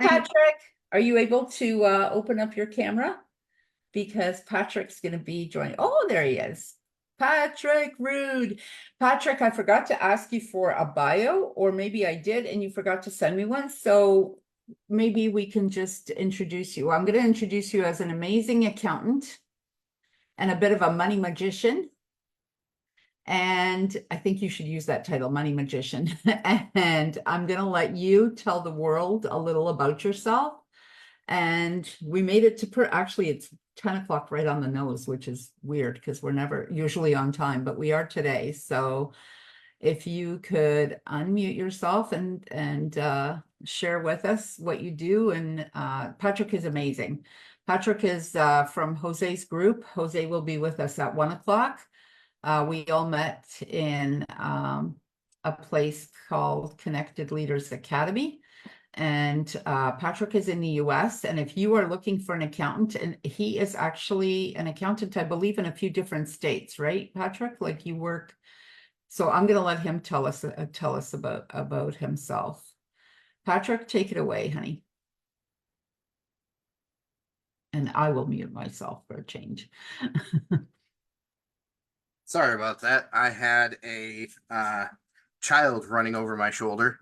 Patrick. Are you able to open up your camera? Because Patrick's going to be joining. Oh, there he is. Patrick Rood. Patrick, I forgot to ask you for a bio, or maybe I did and you forgot to send me one. So maybe we can just introduce you. I'm going to introduce you as an amazing accountant and a bit of a money magician. And I think you should use that title, Money Magician. And I'm going to let you tell the world a little about yourself. And we made it to actually it's 10 o'clock right on the nose, which is weird because we're never usually on time, but we are today. So if you could unmute yourself and share with us what you do. And Patrick is amazing. Patrick is from Jose's group. Jose will be with us at 1 o'clock. We all met in a place called Connected Leaders Academy. And Patrick is in the US. And if you are looking for an accountant, and he is actually an accountant, I believe, in a few different states, right, Patrick? Like you work. So I'm going to let him tell us about himself. Patrick, take it away, honey. And I will mute myself for a change. Sorry about that. I had a child running over my shoulder,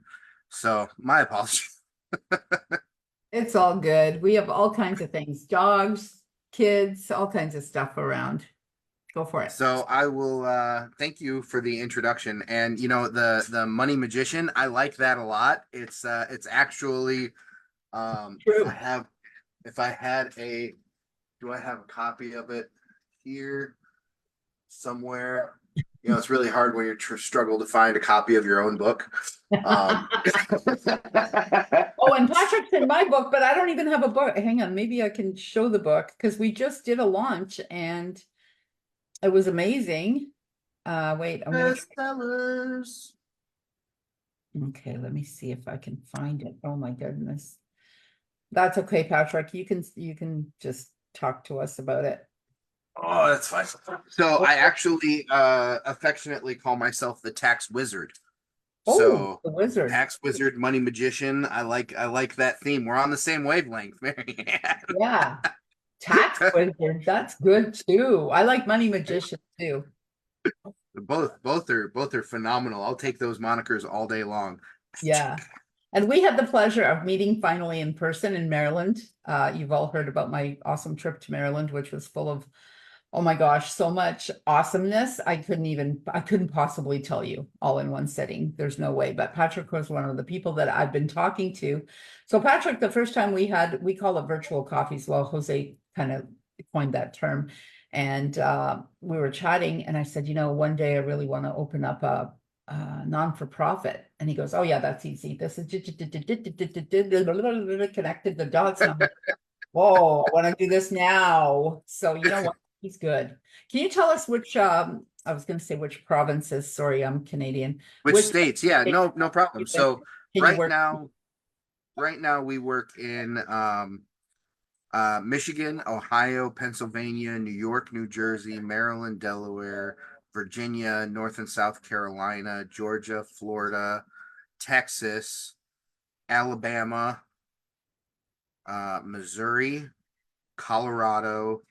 so my apologies. It's all good. We have all kinds of things, dogs, kids, all kinds of stuff around. Go for it. So I will thank you for the introduction. And you know, the Money Magician, I like that a lot. It's actually True. if I had a do I have a copy of it here somewhere? You know, it's really hard when you struggle to find a copy of your own book. Oh, and Patrick's in my book, but I don't even have a book. Hang on, maybe I can show the book because we just did a launch and it was amazing. Wait, I'm gonna. Bestsellers. Okay, let me see if I can find it. Oh my goodness. That's okay, Patrick. You can just talk to us about it. Oh, that's fine. So I actually affectionately call myself the tax wizard. Oh, So the wizard. tax wizard, money magician. I like that theme. We're on the same wavelength, Marianne. Yeah. Tax wizard. That's good too. I like money magician too. Both are phenomenal. I'll take those monikers all day long. Yeah. And we had the pleasure of meeting finally in person in Maryland. You've all heard about my awesome trip to Maryland, which was full of, oh my gosh, so much awesomeness. I couldn't possibly tell you all in one sitting. There's no way. But Patrick was one of the people that I've been talking to. So Patrick, the first time we call it virtual coffees. Well, Jose kind of coined that term. And we were chatting and I said, one day I really want to open up a non-for-profit. And he goes, oh yeah, that's easy. This is connected the dots. And I'm like, whoa, I want to do this now. So you know what? He's good. Can you tell us which I was going to say which provinces. Sorry, I'm Canadian. Which states? Yeah, no problem. So right now we work in Michigan, Ohio, Pennsylvania, New York, New Jersey, Maryland, Delaware, Virginia, North and South Carolina, Georgia, Florida, Texas, Alabama, Missouri, Colorado,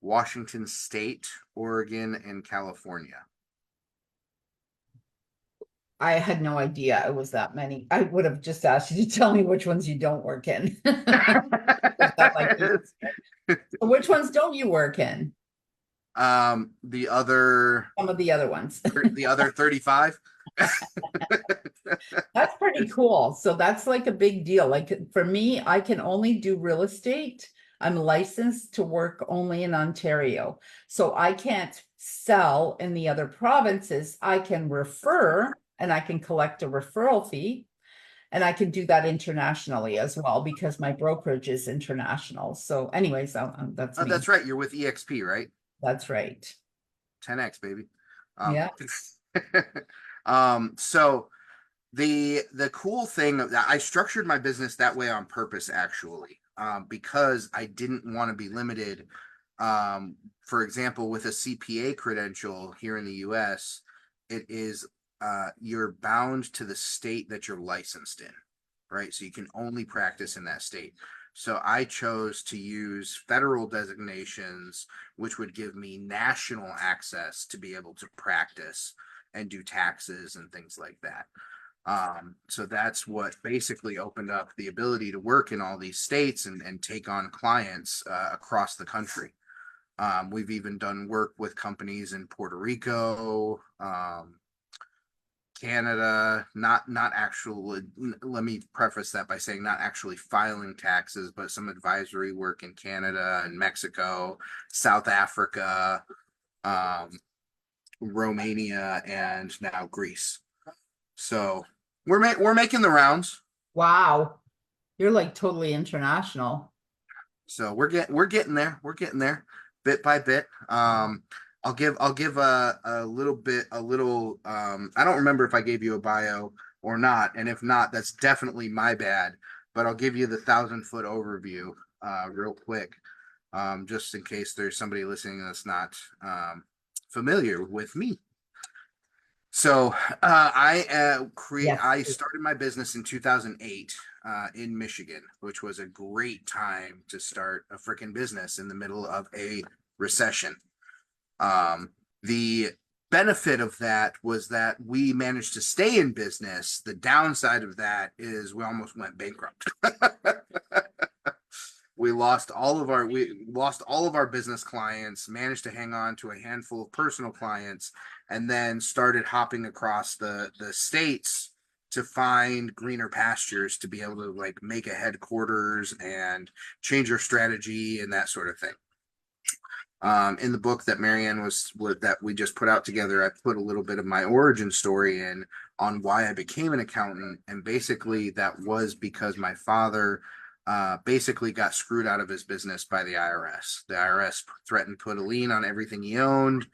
Washington State, Oregon, and California. I had no idea it was that many. I would have just asked you to tell me which ones you don't work in. Which ones don't you work in? Some of the other ones. The other 35. That's pretty cool. So that's like a big deal. Like for me, I can only do real estate. I'm licensed to work only in Ontario. So I can't sell in the other provinces. I can refer and I can collect a referral fee. And I can do that internationally as well because my brokerage is international. So anyways, that's me. That's right. You're with EXP, right? That's right. 10X, baby. Yeah. So the cool thing that I structured my business that way on purpose, actually, because I didn't want to be limited. For example, with a CPA credential here in the US, it is you're bound to the state that you're licensed in. right? So you can only practice in that state. So I chose to use federal designations, which would give me national access to be able to practice and do taxes and things like that. So that's what basically opened up the ability to work in all these states and take on clients across the country. We've even done work with companies in Puerto Rico, Canada, not actually, let me preface that by saying not actually filing taxes, but some advisory work in Canada and Mexico, South Africa, um, Romania, and now Greece. So we're making the rounds. Wow. You're like totally international. So we're getting there. We're getting there bit by bit. I'll give a little bit, I don't remember if I gave you a bio or not, and if not, that's definitely my bad. But I'll give you the 1,000-foot overview real quick, just in case there's somebody listening that's not familiar with me. So Yes. I started my business in 2008 in Michigan, which was a great time to start a freaking business in the middle of a recession. The benefit of that was that we managed to stay in business. The downside of that is we almost went bankrupt. We lost all of our business clients, managed to hang on to a handful of personal clients, and then started hopping across the states to find greener pastures to be able to like make a headquarters and change our strategy and that sort of thing. In the book that Marianne that we just put out together, I put a little bit of my origin story in on why I became an accountant, and basically that was because my father basically got screwed out of his business by the IRS. The IRS threatened to put a lien on everything he owned,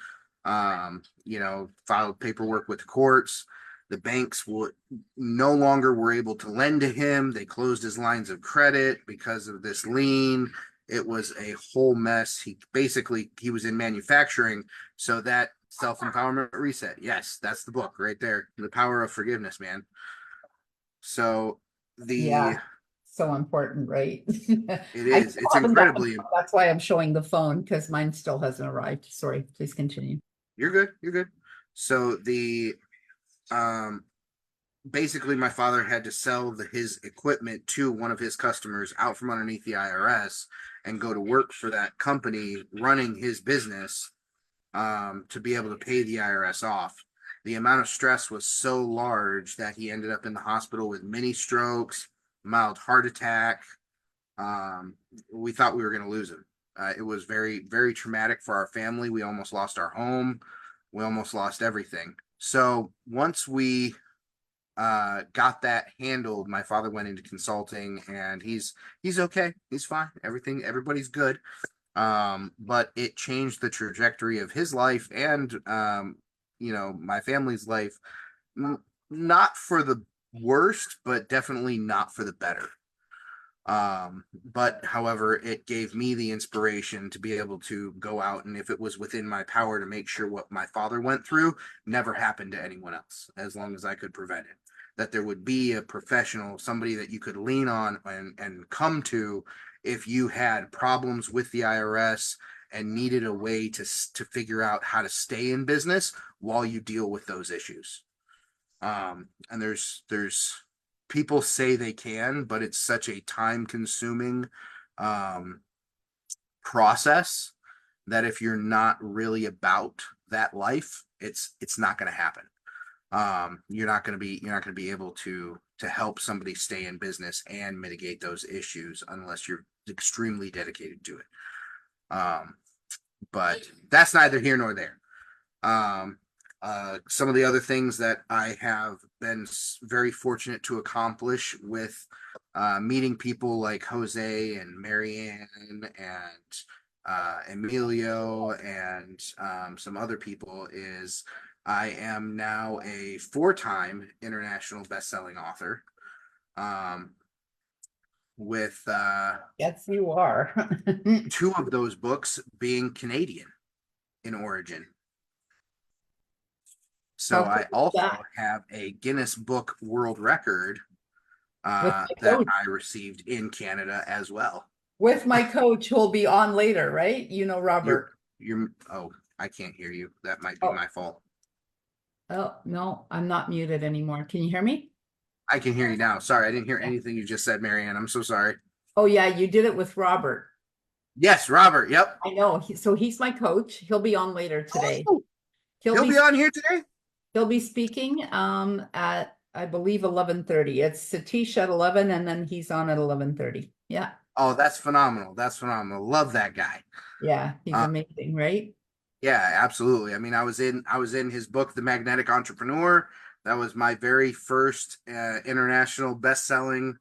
filed paperwork with the courts. The banks would no longer were able to lend to him. They closed his lines of credit because of this lien. It was a whole mess. He was in manufacturing, so that self-empowerment reset. Yes, that's the book right there. The Power of Forgiveness, man. So Yeah. So important, right? it I is. still It's haven't gotten, incredibly. that's why I'm showing the phone because mine still hasn't arrived. Sorry, please continue. You're good. You're good. So um basically my father had to sell his equipment to one of his customers out from underneath the IRS and go to work for that company running his business to be able to pay the IRS off. The amount of stress was so large that he ended up in the hospital with mini strokes, mild heart attack. We thought we were going to lose him. It was very, very traumatic for our family. We almost lost our home. We almost lost everything. So once we got that handled, my father went into consulting, and he's okay. He's fine. Everybody's good. But it changed the trajectory of his life and my family's life. Not for the worst, but definitely not for the better. But however, it gave me the inspiration to be able to go out, and if it was within my power, to make sure what my father went through never happened to anyone else, as long as I could prevent it. That there would be a professional, somebody that you could lean on and come to if you had problems with the IRS and needed a way to figure out how to stay in business while you deal with those issues. And there's people say they can, but it's such a time consuming process that if you're not really about that life, it's not going to happen. You're not going to be able to help somebody stay in business and mitigate those issues unless you're extremely dedicated to it. But that's neither here nor there. Some of the other things that I have been very fortunate to accomplish with meeting people like Jose and Marianne and Emilio and some other people is I am now a 4-time international best-selling author. With Yes, you are. 2 of those books being Canadian in origin. So How I cool is also that? have a Guinness Book World Record With my that coach, I received in Canada as well. with my coach who'll be on later, right? You know, Robert. Oh, I can't hear you. That might be Oh, my fault. oh, no, I'm not muted anymore. Can you hear me? I can hear you now. Sorry, I didn't hear Yeah. anything you just said, Marianne. I'm so sorry. Oh, yeah, you did it with Robert. Yes, Robert. Yep. I know. So he's my coach. He'll be on later today. Oh, He'll he'll be be on here today. he'll be speaking at I believe 11:30. It's Satish at 11 and then he's on at 11:30. Yeah. Oh, that's phenomenal. That's phenomenal. Love that guy. Yeah, he's Uh, amazing, right? yeah, absolutely. I mean, I was in his book, The Magnetic Entrepreneur. That was my very first international best-selling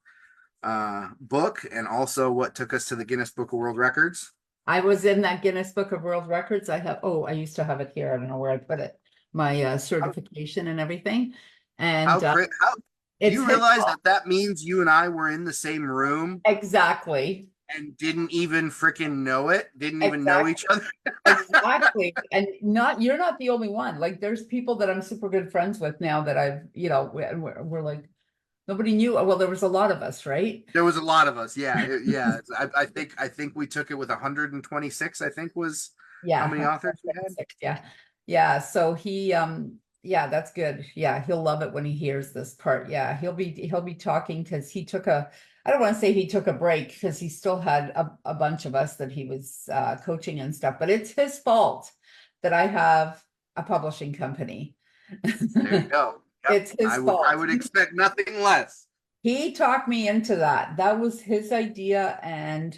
book, and also what took us to the Guinness Book of World Records. I was in that Guinness Book of World Records. I used to have it here. I don't know where I put it. My How, certification and everything. And how do it's you his realize fault. that means you and I were in the same room Exactly. and didn't even freaking know it, didn't even know Exactly. each other? Exactly. And you're not the only one. Like there's people that I'm super good friends with now that I've, we're like, nobody knew. Well, there was a lot of us, right? There was a lot of us. Yeah, yeah. I think we took it with 126. I think was how Yeah. many authors we had. Yeah. Yeah. So yeah, that's good. Yeah, he'll love it when he hears this part. Yeah, he'll be talking because I don't want to say he took a break because he still had a bunch of us that he was coaching and stuff, but it's his fault that I have a publishing company. There you go. Yep. It's his I fault. would expect nothing less. He talked me into that. That was his idea. And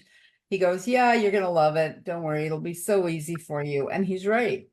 he goes, yeah, you're going to love it. Don't worry. It'll be so easy for you. And he's right.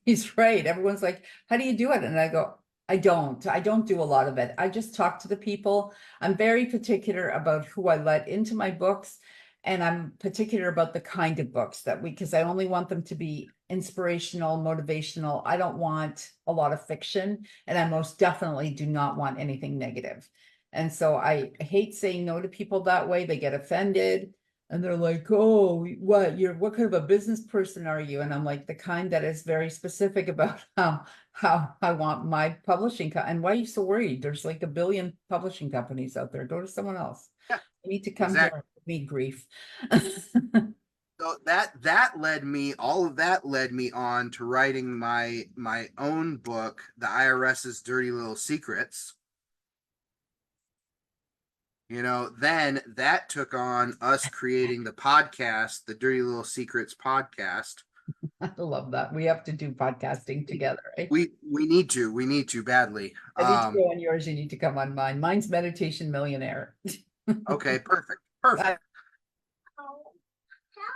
He's right. Everyone's like, how do you do it? And I go, I don't do a lot of it. I just talk to the people. I'm very particular about who I let into my books. And I'm particular about the kind of books because I only want them to be inspirational, motivational. I don't want a lot of fiction. And I most definitely do not want anything negative. And so I hate saying no to people that way. They get offended and they're like, oh, what kind of a business person are you? And I'm like, the kind that is very specific about how I want my publishing. And why are you so worried? There's like a billion publishing companies out there. Go to someone else. Yeah, You need to come exactly. here and give me grief. So all of that led me on to writing my own book, The IRS's Dirty Little Secrets. Then that took on us creating the podcast, the Dirty Little Secrets podcast. I love that. We have to do podcasting together, right? We need to badly. I need to go on yours. You need to come on mine. Mine's Meditation Millionaire. Okay, perfect.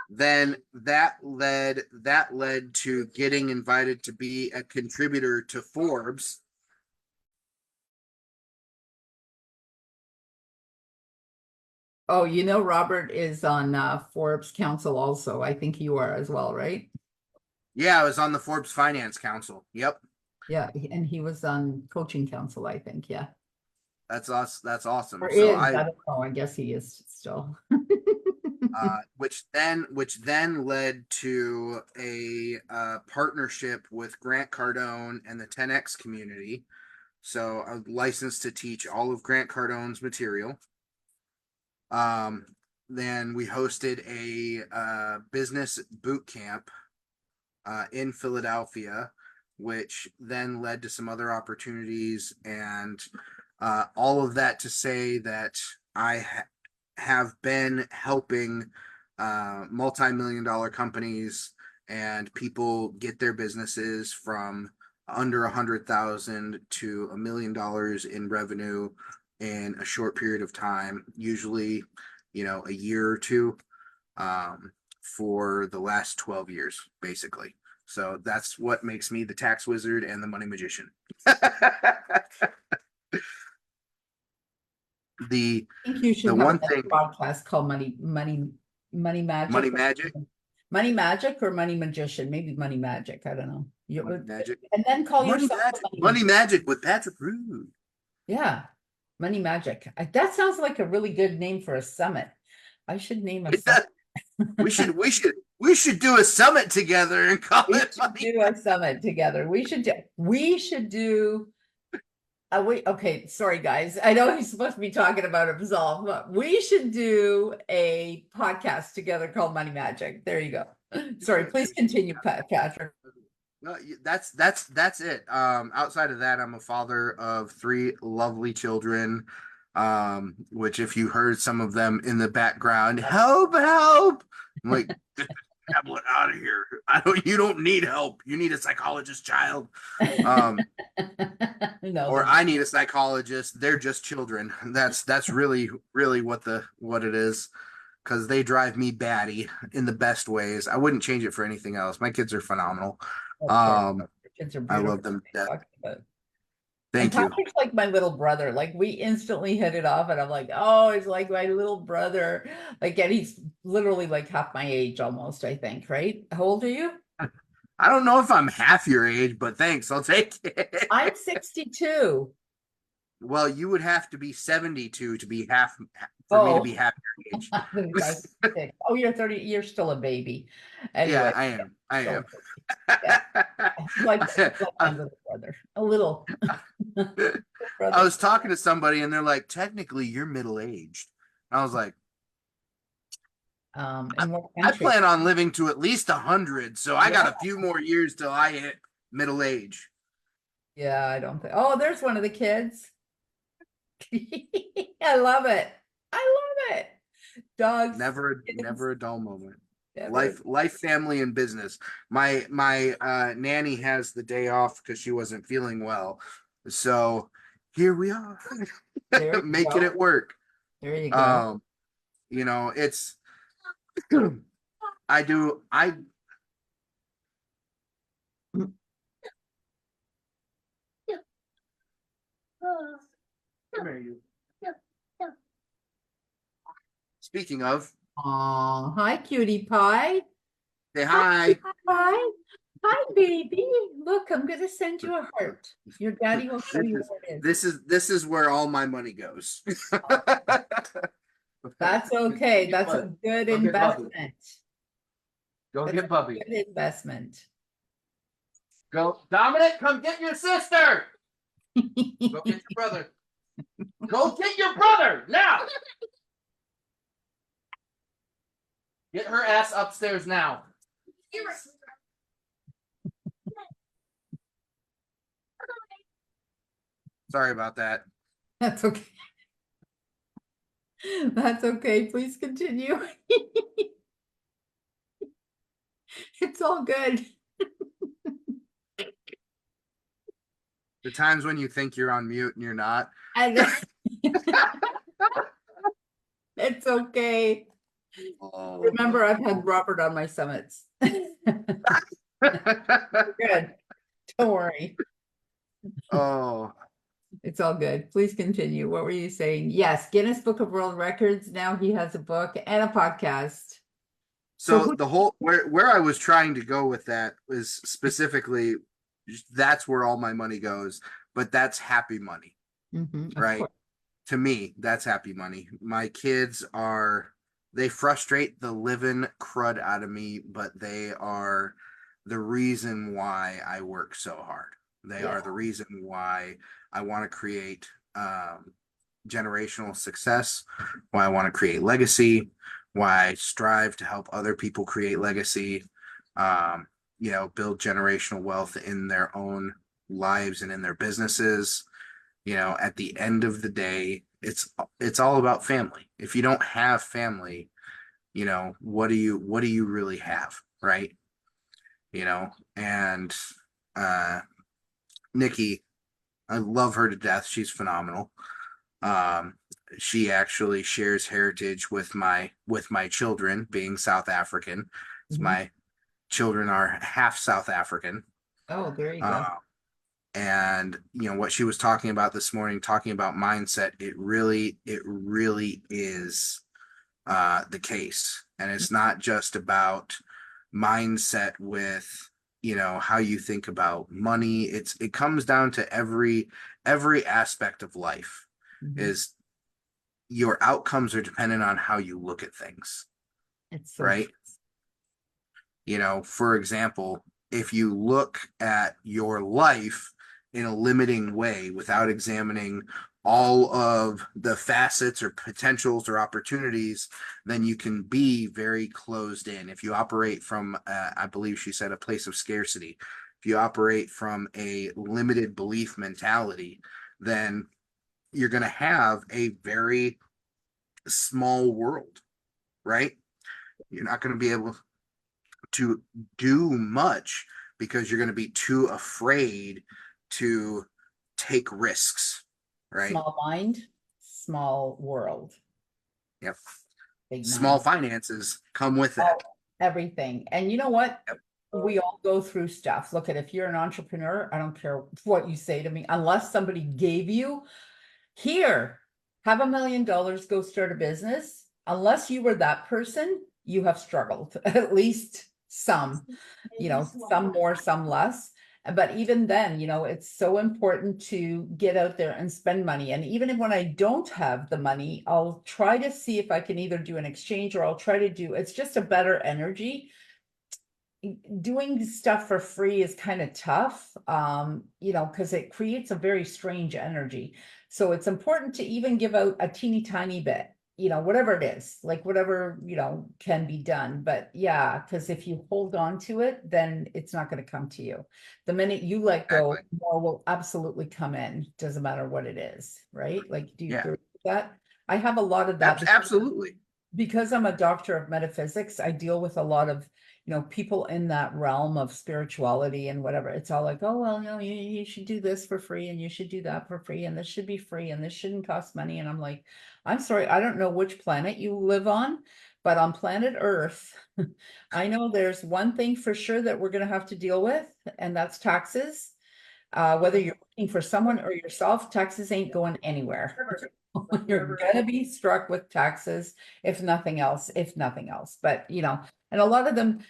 Then that led to getting invited to be a contributor to Forbes. Oh, Robert is on Forbes Council also. I think you are as well, right? Yeah, I was on the Forbes Finance Council. Yep. Yeah, and he was on Coaching Council, I think. Yeah. That's us. That's awesome. Or So is, I don't know. I guess he is still. which then led to a partnership with Grant Cardone and the 10X community. So I'm licensed to teach all of Grant Cardone's material. Then we hosted a business boot camp in Philadelphia, which then led to some other opportunities, and all of that to say that I have been helping multi-million-dollar companies and people get their businesses from under 100,000 to $1 million in revenue in a short period of time, usually, a year or two, for the last 12 years, basically. So that's what makes me the tax wizard and the money magician. I think you should The have one a thing, podcast called Money Magic. money magic, Money Magic or Money Magician, maybe Money Magic. I don't know. money magic, And then call yourself money magic with Patrick Rood. Yeah, Money Magic. That sounds like a really good name for a summit. I should name a summit. We should do a summit together and call We it should do a summit together. We should do Okay, sorry guys. I know he's supposed to be talking about Absolve, but we should do a podcast together called Money Magic. There you go. Sorry, please continue, Patrick. No, that's it. Outside of that, I'm a father of three lovely children. Which if you heard some of them in the background, help, help. I'm like, get this tablet out of here. You don't need help. You need a psychologist, child. No, Or I need a psychologist. They're just children. That's really what it is. Because they drive me batty in the best ways. I wouldn't change it for anything else. My kids are phenomenal. your kids are I beautiful. love them to death. And Thank you. Patrick's like my little brother. Like we instantly hit it off, and I'm like, oh, it's like my little brother. Like, and he's literally like half my age almost, I think, right? How old are you? I don't know if I'm half your age, but thanks. I'll take it. I'm 62. Well, you would have to be 72 to be half for me to be half your age. Oh, you're 30. You're still a baby. Anyway, Yeah, I am. I am. Yeah. Like my little brother. A little. I was talking to somebody and they're like, technically, you're middle aged. I was like, I plan on living to at least 100, so I got a few more years till I hit middle age. Yeah, I don't think. Oh, there's one of the kids. I love it. I love it. Dogs. Never a dull moment. Never. Life, family, and business. My nanny has the day off because she wasn't feeling well. So here we are. Making it work. There you go. It's I Speaking of, Oh, hi, cutie pie. say hi. Hi. Hi, baby. Look, I'm gonna send you a heart. Your daddy will show you what it is. This is where all my money goes. That's okay. That's a good investment. Go get Bubby. Good investment. Go, Dominic, come get your sister. Go get your brother. Go get your brother now. Get her ass upstairs now. Sorry about that. That's okay. That's okay. Please continue. It's all good. The times when you think you're on mute and you're not. It's okay. Oh. Remember, I've had Robert on my summits. Good. Don't worry. Oh. It's all good. Please continue. What were you saying? Yes, Guinness Book of World Records. Now he has a book and a podcast. So the whole where I was trying to go with that was specifically that's where all my money goes, but that's happy money, right? To me, that's happy money. My kids they frustrate the living crud out of me, but they are the reason why I work so hard. They are the reason why I want to create generational success, why I want to create legacy, why I strive to help other people create legacy, build generational wealth in their own lives and in their businesses. At the end of the day, it's all about family. If you don't have family, what do you really have, right? And Nikki, I love her to death. She's phenomenal. She actually shares heritage with my children, being South African. My children are half South African. Oh, there you go. And what she was talking about this morning, talking about mindset, it really is the case. And it's not just about mindset with how you think about money. It comes down to every aspect of life. Is your outcomes are dependent on how you look at things. It's so right. For example, if you look at your life in a limiting way without examining all of the facets or potentials or opportunities, then you can be very closed in. If you operate from, I believe she said, a place of scarcity, if you operate from a limited belief mentality, then you're going to have a very small world, right? You're not going to be able to do much because you're going to be too afraid to take risks, right? Small mind, small world, Yep. big Small mind. finances come with Oh, that. everything. And you know what? Yep. We all go through stuff. Look at, if you're an entrepreneur, I don't care what you say to me, unless somebody gave you here, have $1 million, go start a business. Unless you were that person, you have struggled, at least some, some more, some less. But even then, it's so important to get out there and spend money. And even if when I don't have the money, I'll try to see if I can either do an exchange, or I'll try to do, it's just a better energy. Doing stuff for free is kind of tough, because it creates a very strange energy. So it's important to even give out a teeny tiny bit, whatever it is, like whatever, can be done. But yeah, because if you hold on to it, then it's not going to come to you. The minute you let go, Exactly. more will absolutely come in. Doesn't matter what it is, right? Like, do you Yeah. agree with that? I have a lot of that Absolutely. because I'm a doctor of metaphysics. I deal with a lot of, people in that realm of spirituality and whatever. It's all like, oh, well, you should do this for free, and you should do that for free, and this should be free, and this shouldn't cost money. And I'm like, I'm sorry, I don't know which planet you live on, but on planet Earth, I know there's one thing for sure that we're going to have to deal with, and that's taxes. Whether you're working for someone or yourself, taxes ain't going anywhere. You're gonna be struck with taxes, if nothing else, But, and a lot of them,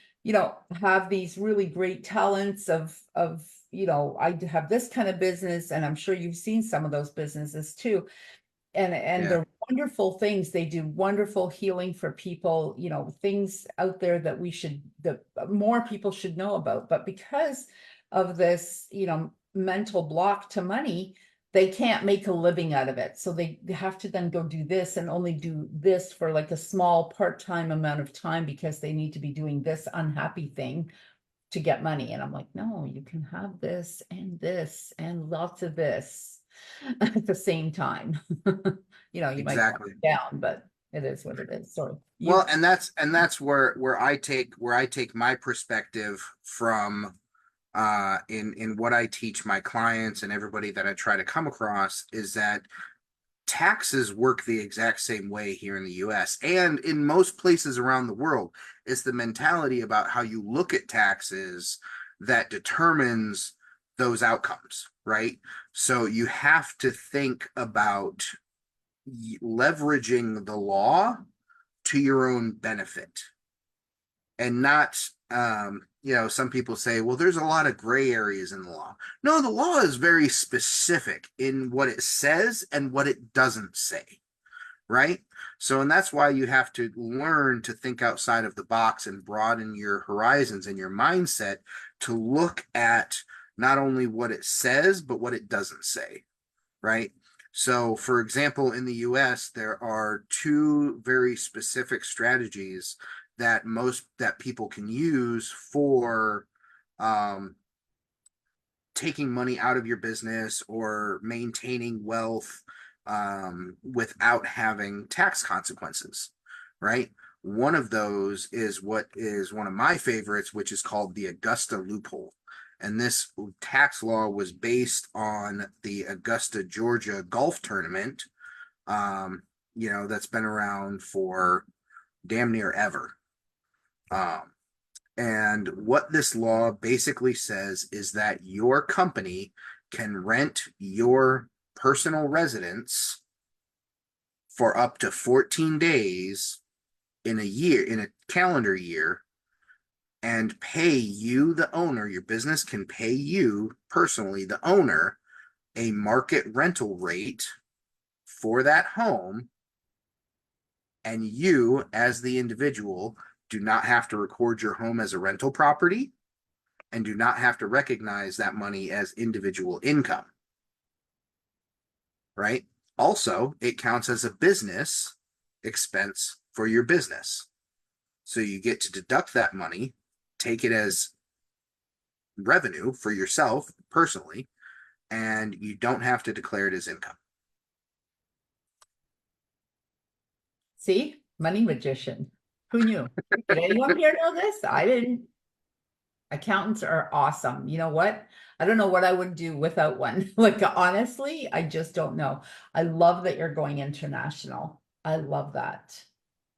have these really great talents of, I have this kind of business, and I'm sure you've seen some of those businesses too. And Yeah. they're wonderful things. They do wonderful healing for people, things out there that more people should know about. But because of this, mental block to money, they can't make a living out of it. So they have to then go do this and only do this for like a small part-time amount of time, because they need to be doing this unhappy thing to get money. And I'm like, no, you can have this and lots of this at the same time. You might go Exactly. down, but it is what it is. Sorry. Well, and that's where I take my perspective from in what I teach my clients and everybody that I try to come across, is that taxes work the exact same way here in the US and in most places around the world. It's the mentality about how you look at taxes that determines those outcomes, right? So you have to think about leveraging the law to your own benefit, and not some people say, well, there's a lot of gray areas in the law. No, the law is very specific in what it says and what it doesn't say, right? So, and that's why you have to learn to think outside of the box and broaden your horizons and your mindset to look at not only what it says but what it doesn't say, right? So, for example, in the US, there are two very specific strategies that people can use for um, taking money out of your business or maintaining wealth without having tax consequences, right? One of those is what is one of my favorites, which is called the Augusta loophole. And this tax law was based on the Augusta, Georgia golf tournament, that's been around for damn near ever. Um, and what this law basically says is that your company can rent your personal residence for up to 14 days in a calendar year, and pay you, the owner, your business can pay you personally, the owner, a market rental rate for that home. And you, as the individual, do not have to record your home as a rental property. and do not have to recognize that money as individual income, right? Also, it counts as a business expense for your business. So you get to deduct that money, take it as revenue for yourself personally, and you don't have to declare it as income. See, money magician. Who knew? Did anyone here know this? I didn't. Accountants are awesome. You know what? I don't know what I would do without one. Like, honestly, I just don't know. I love that you're going international. I love that.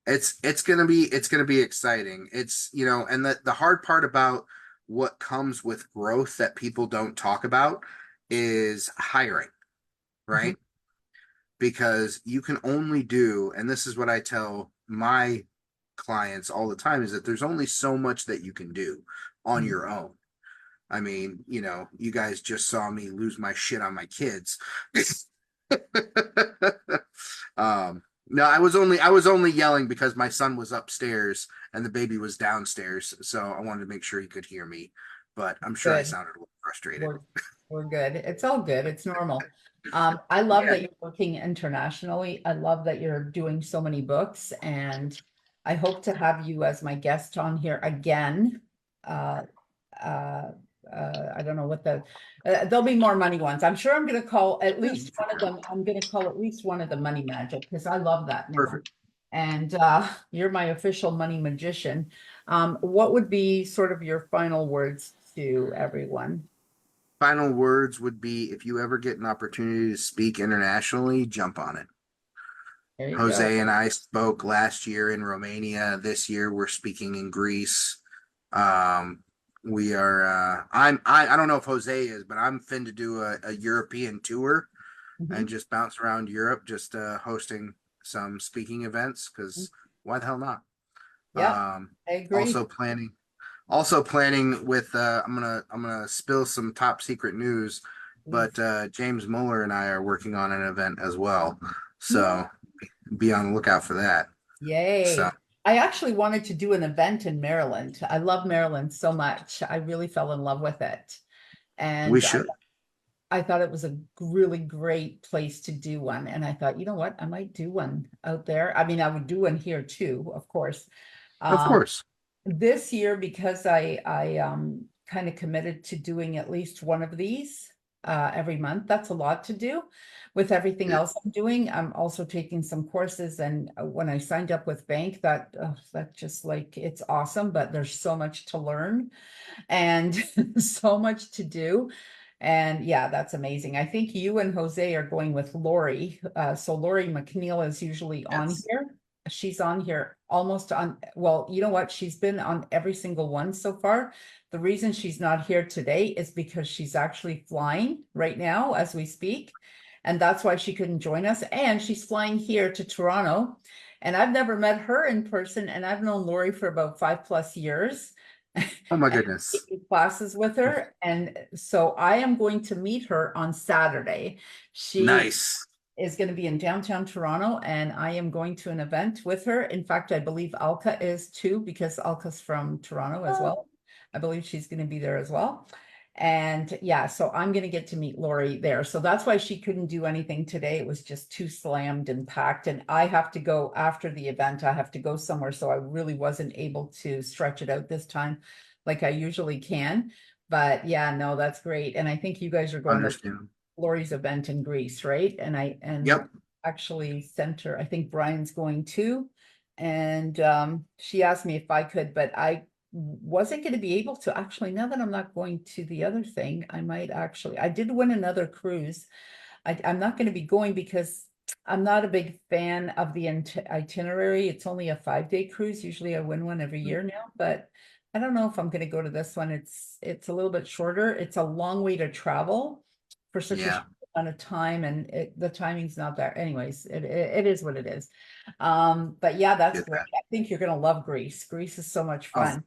It's gonna be exciting. It's, you know, and the hard part about what comes with growth that people don't talk about is hiring, Mhm. right? Because you can only do, and this is what I tell my clients all the time, is that there's only so much that you can do on Mhm. your own. I mean, you know, you guys just saw me lose my shit on my kids. No, I was only yelling because my son was upstairs and the baby was downstairs, so I wanted to make sure he could hear me. But I'm sure I Good. sounded a little frustrated. We're we're good. It's all good. It's normal. I love Yeah, that you're working internationally. I love that you're doing so many books, and I hope to have you as my guest on here again. Uh, uh, I don't know what there'll be more money ones. I'm sure I'm going to call at least one of them. I'm going to call at least one of the money magic because I love that name. perfect. And you're my official money magician. What would be sort of your final words to everyone? Final words would be, if you ever get an opportunity to speak internationally, jump on it. There you go. Jose and I spoke last year in Romania. This year we're speaking in Greece. We are I don't know if Jose is, but I'm fin to do a European tour and Mhm. just bounce around Europe, just hosting some speaking events, because why the hell not? Yep, Um, I agree. also planning with I'm gonna spill some top secret news, but Please. James Mueller and I are working on an event as well. Mm. So be on the lookout for that. So Yay. I actually wanted to do an event in Maryland. I love Maryland so much. I really fell in love with it. we And should. I thought it was a really great place to do one. And I thought, you know what? I might do one out there. I mean, I would do one here too, of course. Of Um, course. this year, because I kind of committed to doing at least one of these every month. That's a lot to do with everything Yeah. else I'm doing. I'm also taking some courses, and when I signed up with bank, that just like it's awesome, but there's so much to learn and so much to do. And yeah, that's amazing. I think you and Jose are going with Lori. So Lori McNeil is usually on Yes. here. She's on here almost on, well, you know what? She's been on every single one so far. The reason she's not here today is because she's actually flying right now as we speak. And that's why she couldn't join us. And she's flying here to Toronto. And I've never met her in person. And I've known Lori for about 5+ years. Oh my And goodness. taking classes with her. And so I am going to meet her on Saturday. She Nice. is going to be in downtown Toronto, and I am going to an event with her. In fact, I believe Alka is too, because Alka's from Toronto as well. I believe she's going to be there as well. And yeah, so I'm going to get to meet Lori there. So that's why she couldn't do anything today. It was just too slammed and packed. And I have to go after the event. I have to go somewhere. So I really wasn't able to stretch it out this time like I usually can. But yeah, no, that's great. And I think you guys are going to Understand. Lori's event in Greece, right? And Yep. actually sent her, I think Brian's going too. And she asked me if I could, but I wasn't going to be able to. Actually, now that I'm not going to the other thing, I might actually, I did win another cruise. I'm not going to be going because I'm not a big fan of the itinerary. It's only a 5-day cruise. Usually I win one every year now, but I don't know if I'm going to go to this one. It's a little bit shorter. It's a long way to travel for such a Yeah. short amount of time, and the timing's not there. Anyways, it is what it is. But yeah, that's Get great. that. I think you're going to love Greece. Greece is so much Oh, fun.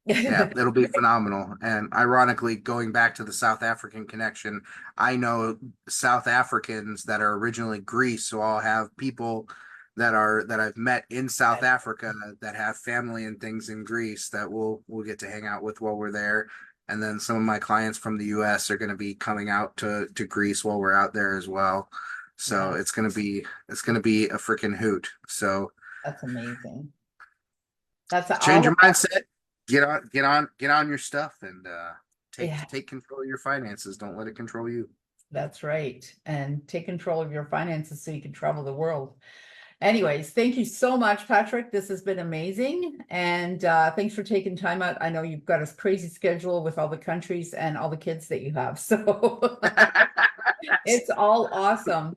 yeah, it'll be phenomenal. And ironically, going back to the South African connection, I know South Africans that are originally Greece, so I'll have people that I've met in South Africa that have family and things in Greece that we'll get to hang out with while we're there. And then some of my clients from the US are going to be coming out to Greece while we're out there as well. So Yeah. it's going to be a freaking hoot. So That's amazing. That's change all your about, mindset, get on your stuff and yeah, take control of your finances. Don't let it control you. that's right. And take control of your finances so you can travel the world. Anyways, thank you so much, Patrick. This has been amazing. And thanks for taking time out. I know you've got a crazy schedule with all the countries and all the kids that you have. So it's all awesome.